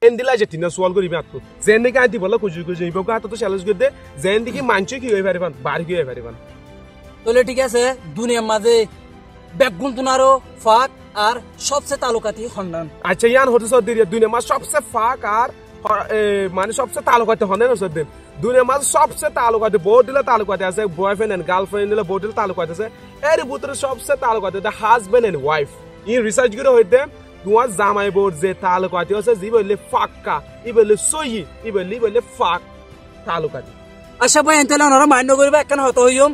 এন্দিলা যে তিনা সোয়াল করিবি আতো যেন দিকে আইতি বলা কুজু কুজু ইবো কা তো চ্যালেঞ্জ করতে যেন দিকে মানছে কি হই পারিবান বার কি হই পারিবান তাহলে ঠিক আছে দুনিয়ার মাঝে বেগুন তুনারো ফাক আর সবচেয়ে তালুকাতি খন্ডন আচ্ছা ইয়ান হতে সদিরিয়া দুনিয়ার মাঝে সবচেয়ে ফাক আর মানে সবচেয়ে তালুকাতি হনে না সদিন দুনিয়ার মাঝে সবচেয়ে তালুকাতি বহুত দিলে তালুকাতি আছে বয়ফ্রেন্ড এন্ড গার্লফ্রেন্ড দিলে বহুত দিলে তালুকাতি আছে এর ভিতরে সবচেয়ে তালুকাতি দা হাজবেন্ড এন্ড ওয়াইফ ই রিসার্চ করে হইতে তোমার জামাই বোর যে তালুকাতি আছে জি বললে ফাক্কা ই বললে সই ই বললে ফাক তালুকাতি আচ্ছা ভাই এনতেলা ওনারা মান্য করিবা একখান হতো হইম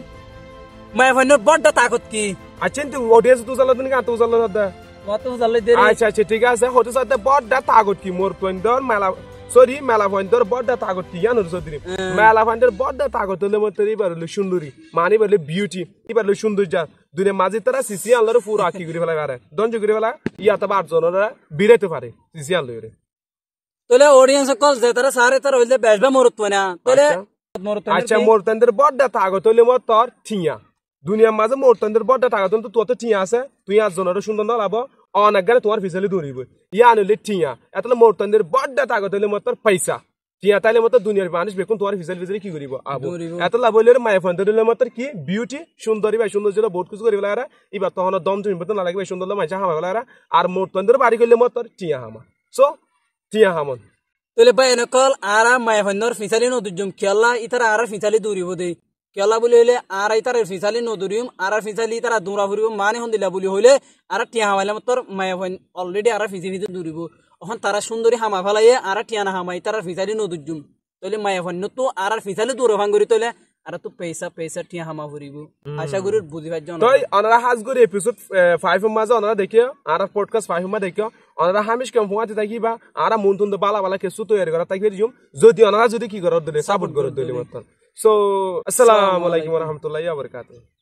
মায়া ফাইনের বড়টা তাকত কি আচ্ছা তুই অডিয়েন্স তুই চালা দিন তুই চালা দা কত জানলে দে আচ্ছা আচ্ছা ঠিক আছে হতে সাথে বড়টা তাগত কি মোর পয়েন্টর মেলা সরি মেলা পয়েন্টর বড়টা তাগত কি জানো সদিন মেলা পয়েন্টর বড়টা তাগত হলে মোর তরি বারলে সুন্দরী মানে বলে বিউটি এবারলে সৌন্দর্য দুনিয়া মাঝে তারা সিসি আনলার পুরো আকি করে ফেলা পারে দঞ্জ করে ফেলা ইয়া তো 8 জনরা বিরাইতে পারে সিসি আনলরে তাহলে অডিয়েন্স কল যে তারা সারে তার হইলে বেশবা মরত না তাহলে আচ্ছা মোর তন্দের বড়টা তাগত হলে মোর তোর ঠিয়া দুনিয়ার মাঝে মোর তন্দের বড়টা তাগত তো তোর তো ঠিয়া আছে তুই 8 জনরা সুন্দর না লাভ অনেক গানে তোমার ফিসালি দৌড়িব ইয়া আনলে ঠিয়া এতলে মোর তন্দের বড়টা তাগত হলে মোর তোর পয়সা ঠিয়া তাইলে মতো দুনিয়ার মানুষ বেকুন তোমার ফিসালি কি করিব আবো এত লাভ হইলে মায়া ফন্দের হলে মোর কি বিউটি সুন্দরী ভাই সুন্দর যেটা বহুত কিছু করিব লাগা এবার তখন দম তুমি না লাগবে সুন্দর মাইজা হামা লাগা আর মোর তন্দের বাড়ি করলে মোর তোর ঠিয়া হামা সো ঠিয়া হামন তাহলে ভাই এনেকল আর মায়া ফাইনর ফিসালি নদুজুম খেলা ইতারা আর ফিসালি দৌড়িব দে কেলা বলি হইলে আর ইতার ফিসালি নদুরিম আর ফিসালি তারা দৌড়া ফুরিব মানে হন দিলা বলি হইলে আর টিয়া হামাইলে তোর মায়া ফাইন অলরেডি আর ফিজি ফিজি দৌড়িব এখন তারা সুন্দরী হামা ফেলাইয়ে আর টিয়ানা হামাই তারা ফিসালি নদুজুম তাহলে মায়া ফাইন তো আর ফিসালি দৌড় ভাঙ্গুরি তাহলে আর তো পয়সা টিয়া হামা ফুরিব আশা করি বুঝি পাই জন তাই অনারা হাজ করে এপিসোড 5 এর মাঝে অনারা দেখিও আর পডকাস্ট 5 এর মাঝে দেখিও অনারা হামিশ কেম ফুয়াতে থাকিবা আর মনতুন বালা বালা কিছু তৈরি করা তাই দিম যদি অনারা যদি কি করর দিলে সাপোর্ট করর দিলে মত সো আসসালামু আলাইকুম ওয়া রাহমাতুল্লাহি ওয়া বারাকাতুহু